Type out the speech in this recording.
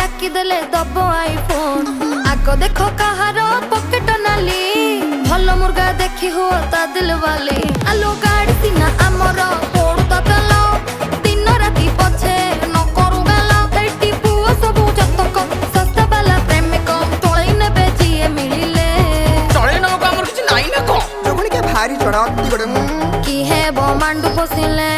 डाकी देले दब आईफोन। आगो देखो कहार पकेट नाली भल मुर्गा देखी हो ता दिल वाली। आलो गाड़ी सीना आमर पोड़ तो चलो दिन राति पछे न करू गाला। एटी पुओ सबु जतक सस्ता वाला प्रेमिक तोळई नेबे जिए मिलिले। तळे न को हमर किछ नाही न को जोगणी के भारी चढ़ा की हे बो मांडू पोसिले।